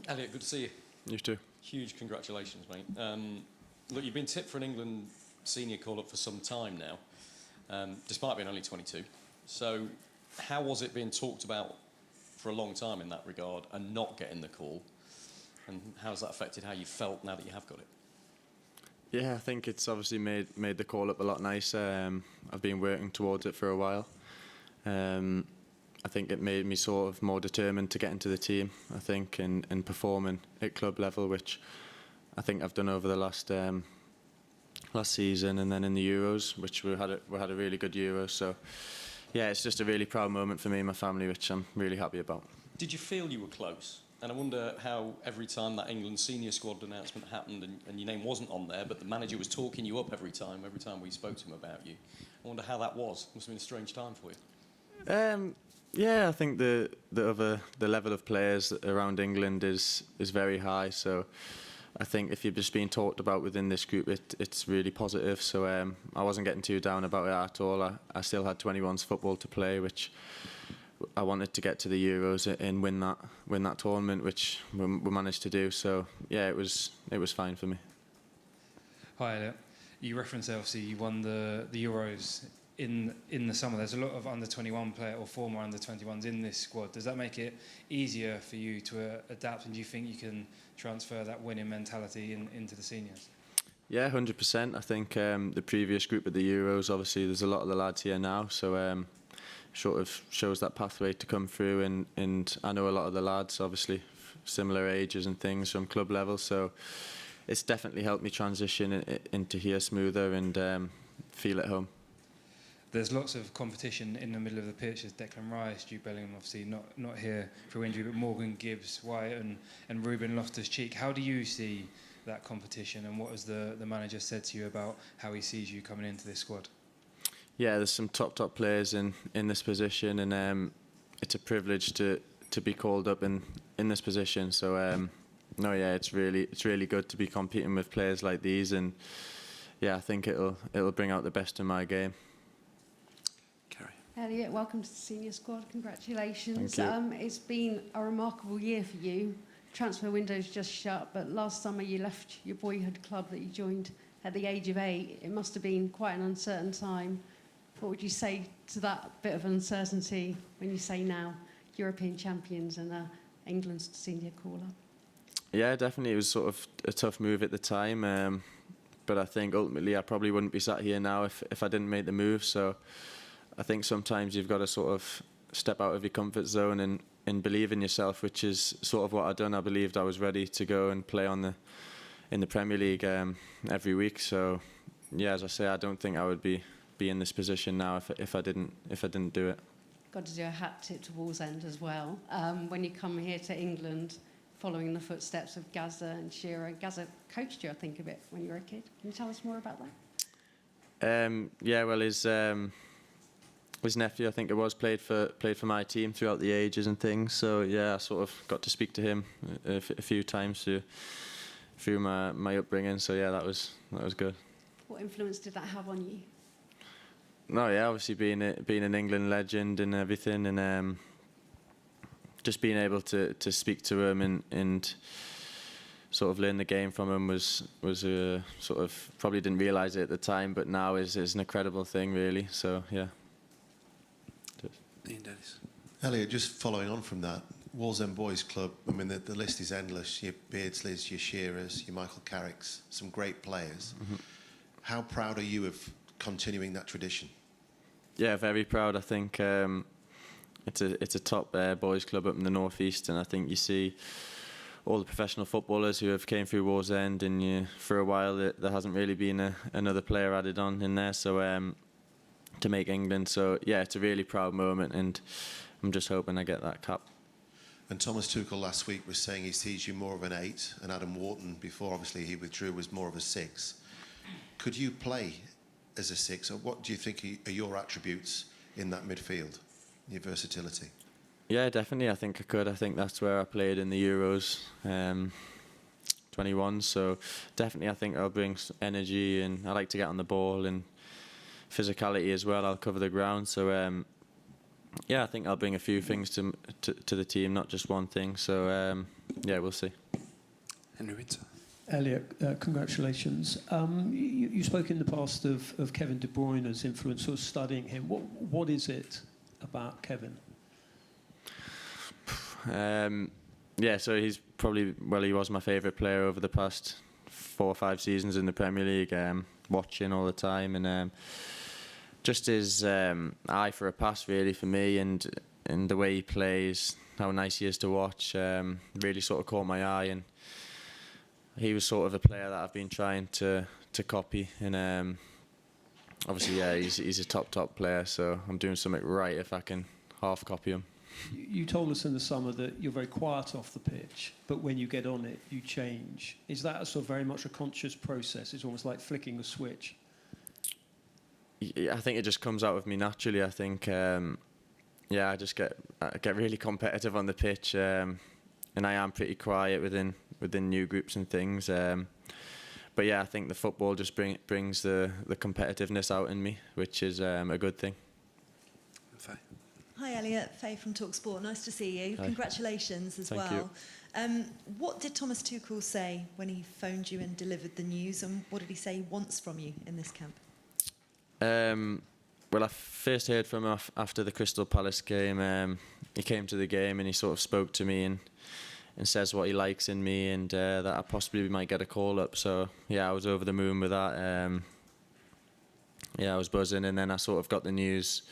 Elliot, good to see you. You too. Huge congratulations, mate. Look, you've been tipped for an England senior call-up for some time now, despite being only 22. So how was it being talked about for a long time in that regard and not getting the call? And how has that affected how you felt now that you have got it? Yeah, I think it's obviously made the call-up a lot nicer. I've been working towards it for a while. I think it made me sort of more determined to get into the team, I think, and performing at club level, which I think I've done over the last season, and then in the Euros, which we had a really good Euro. So yeah, it's just a really proud moment for me and my family, which I'm really happy about. Did you feel you were close? And I wonder how every time that England senior squad announcement happened and your name wasn't on there, but the manager was talking you up every time we spoke to him about you. I wonder how that was. Must have been a strange time for you. Yeah, I think the level of players around England is very high. So I think if you're just being talked about within this group, it's really positive. So I wasn't getting too down about it at all. I still had 21s football to play, which I wanted to get to the Euros and win that tournament, which we managed to do. So yeah, it was fine for me. Hi, Elliot. You referenced obviously you won the Euros in the summer. There's a lot of under-21 player or former under-21s in this squad. Does that make it easier for you to adapt, and do you think you can transfer that winning mentality into the seniors? Yeah, 100%. I think the previous group at the Euros, obviously there's a lot of the lads here now, so sort of shows that pathway to come through, and I know a lot of the lads, obviously similar ages and things from club level, so it's definitely helped me transition into here smoother and feel at home. There's lots of competition in the middle of the pitch. There's Declan Rice, Jude Bellingham, obviously not here through injury, but Morgan, Gibbs, Wyatt and Ruben Loftus-Cheek. How do you see that competition, and what has the manager said to you about how he sees you coming into this squad? Yeah, there's some top players in this position, and it's a privilege to be called up in this position. So no, yeah, it's really good to be competing with players like these, and yeah, I think it'll bring out the best in my game. Elliot, welcome to the senior squad. Congratulations. Thank you. It's been a remarkable year for you. Transfer window's just shut, but last summer you left your boyhood club that you joined at the age of 8. It must have been quite an uncertain time. What would you say to that bit of uncertainty when you say now European champions and England's senior call-up? Yeah, definitely. It was sort of a tough move at the time, but I think ultimately I probably wouldn't be sat here now if I didn't make the move. So I think sometimes you've got to sort of step out of your comfort zone and believe in yourself, which is sort of what I'd done. I believed I was ready to go and play in the Premier League every week. So yeah, as I say, I don't think I would be in this position now if I didn't do it. Got to do a hat tip to Wallsend as well. When you come here to England, following the footsteps of Gazza and Shearer, Gazza coached you, I think, a bit when you were a kid. Can you tell us more about that? Yeah, well, his nephew, I think it was, played for my team throughout the ages and things. So yeah, I sort of got to speak to him a few times through my upbringing. So yeah, that was good. What influence did that have on you? No, yeah, obviously being an England legend and everything, and just being able to speak to him and sort of learn the game from him was sort of, probably didn't realise it at the time, but now is an incredible thing, really. So yeah. Elliot, just following on from that, Wallsend Boys Club, I mean, the list is endless. Your Beardsleys, your Shearers, your Michael Carricks, some great players. Mm-hmm. How proud are you of continuing that tradition? Yeah, very proud. I think it's a top boys club up in the northeast, and I think you see all the professional footballers who have came through Wallsend, and for a while there hasn't really been another player added on in there. So to make England, so yeah, it's a really proud moment, and I'm just hoping I get that cap. And Thomas Tuchel last week was saying he sees you more of an 8, and Adam Wharton, before obviously he withdrew, was more of a 6. Could you play as a 6, or what do you think are your attributes in that midfield, your versatility? Yeah, definitely. I think I could. I think that's where I played in the Euros, 21. So definitely, I think I'll bring energy, and I like to get on the ball and physicality as well. I'll cover the ground. So Yeah, I think I'll bring a few things to the team, not just one thing. So yeah, we'll see. Henry Winter. Elliot, congratulations. You spoke in the past of Kevin De Bruyne's influence, sort of studying him. What is it about Kevin? Yeah, so he's probably, well, he was my favourite player over the past 4 or 5 seasons in the Premier League, watching all the time, and just his eye for a pass really for me, and the way he plays, how nice he is to watch, really sort of caught my eye, and he was sort of a player that I've been trying to copy, and obviously, yeah, he's a top player, so I'm doing something right if I can half copy him. You told us in the summer that you're very quiet off the pitch, but when you get on it, you change. Is that sort of very much a conscious process? It's almost like flicking a switch. Yeah, I think it just comes out of me naturally. I think, yeah, I get really competitive on the pitch, and I am pretty quiet within new groups and things. But yeah, I think the football just brings the competitiveness out in me, which is a good thing. Faye. Hi Elliot, Faye from TalkSport. Nice to see you. Hi. Congratulations as Thank well. What did Thomas Tuchel say when he phoned you and delivered the news, and what did he say he wants from you in this camp? Well, I first heard from him after the Crystal Palace game. He came to the game and he sort of spoke to me and says what he likes in me, and that I possibly might get a call up. So yeah, I was over the moon with that. Yeah, I was buzzing, and then I sort of got the news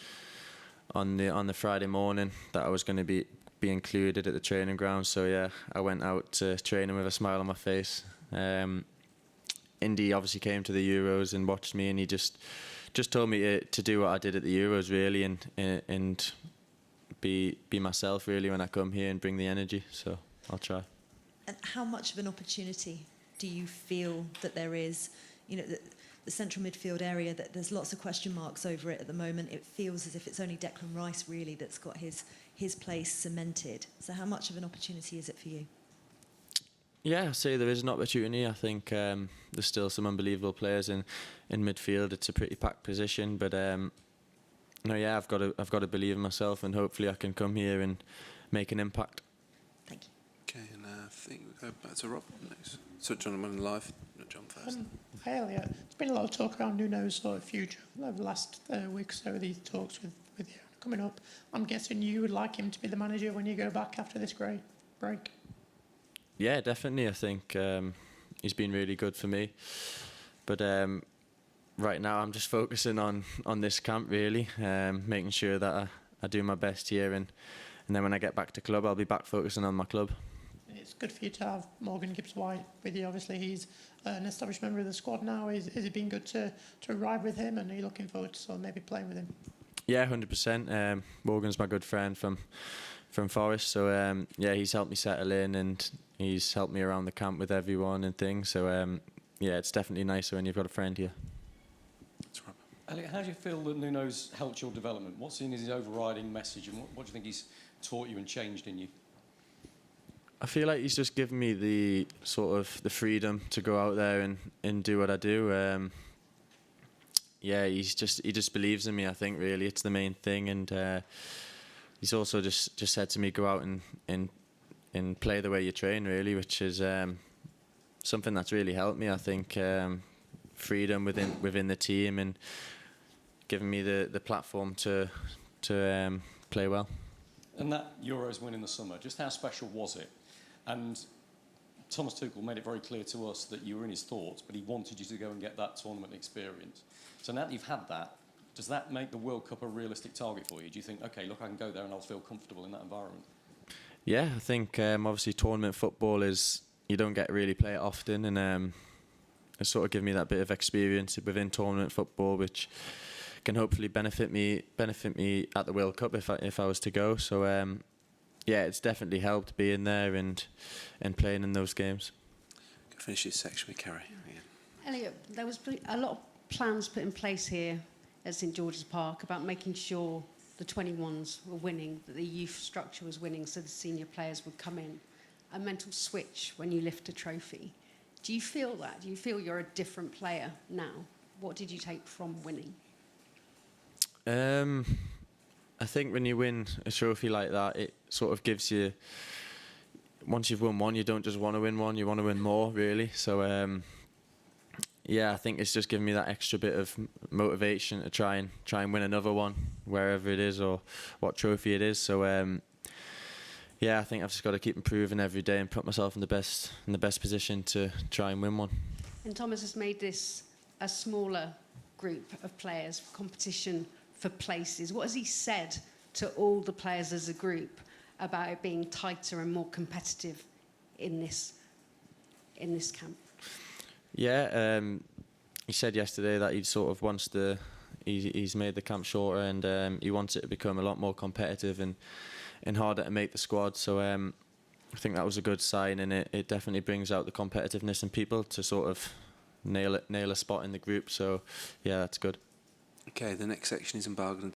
on the Friday morning that I was going to be included at the training ground. So yeah, I went out to training with a smile on my face. Indy obviously came to the Euros and watched me, and he just told me to do what I did at the Euros really, and be myself really when I come here and bring the energy. So I'll try. And how much of an opportunity do you feel that there is? You know, the central midfield area, that there's lots of question marks over it at the moment. It feels as if it's only Declan Rice really that's got his place cemented. So how much of an opportunity is it for you? Yeah, I'd say there is an opportunity. I think there's still some unbelievable players in midfield. It's a pretty packed position, but no, yeah, I've got to believe in myself, and hopefully I can come here and make an impact. Thank you. Okay, and I think we go back to Rob next. So John went live. John first. Hi Elliot. There's been a lot of talk around Nuno's sort of future over the last week or so, these talks with you coming up. I'm guessing you would like him to be the manager when you go back after this great break. Yeah, definitely. I think he's been really good for me. But right now I'm just focusing on this camp really, making sure that I do my best here, and then when I get back to club, I'll be back focusing on my club. It's good for you to have Morgan Gibbs-White with you. Obviously, he's an established member of the squad now. Is it been good to ride with him, and are you looking forward to sort of maybe playing with him? Yeah, 100%. Morgan's my good friend from Forest, so yeah, he's helped me settle in, and he's helped me around the camp with everyone and things. So yeah, it's definitely nicer when you've got a friend here. That's right. Elliot, how do you feel that Nuno's helped your development? What's in his overriding message, and what do you think he's taught you and changed in you? I feel like he's just given me the sort of the freedom to go out there and do what I do. Yeah, he just believes in me. I think really it's the main thing, and he's also just said to me, go out and play the way you train really, which is something that's really helped me. I think freedom within the team, and giving me the platform to play well. And that Euros win in the summer, just how special was it? And Thomas Tuchel made it very clear to us that you were in his thoughts, but he wanted you to go and get that tournament experience. So now that you've had that, does that make the World Cup a realistic target for you? Do you think, okay, look, I can go there and I'll feel comfortable in that environment? Yeah, I think obviously tournament football is, you don't get really play it often, and it sort of given me that bit of experience within tournament football, which can hopefully benefit me at the World Cup if I was to go. So yeah, it's definitely helped being there and playing in those games. Go finish this section with Kerry. Elliot, there was a lot of plans put in place here at St George's Park about making sure the 21s were winning, that the youth structure was winning, so the senior players would come in. A mental switch when you lift a trophy. Do you feel that? Do you feel you're a different player now? What did you take from winning? I think when you win a trophy like that, it sort of gives you. Once you've won one, you don't just want to win one; you want to win more, really. So, yeah, I think it's just given me that extra bit of motivation to try and win another one, wherever it is or what trophy it is. So, yeah, I think I've just got to keep improving every day and put myself in the best position to try and win one. And Thomas has made this a smaller group of players for competition for places. What has he said to all the players as a group about it being tighter and more competitive in this camp? Yeah, he said yesterday that he sort of wants he's made the camp shorter and he wants it to become a lot more competitive and harder to make the squad. So I think that was a good sign, and it definitely brings out the competitiveness in people to sort of nail a spot in the group. So yeah, that's good. Okay, the next section is embargoed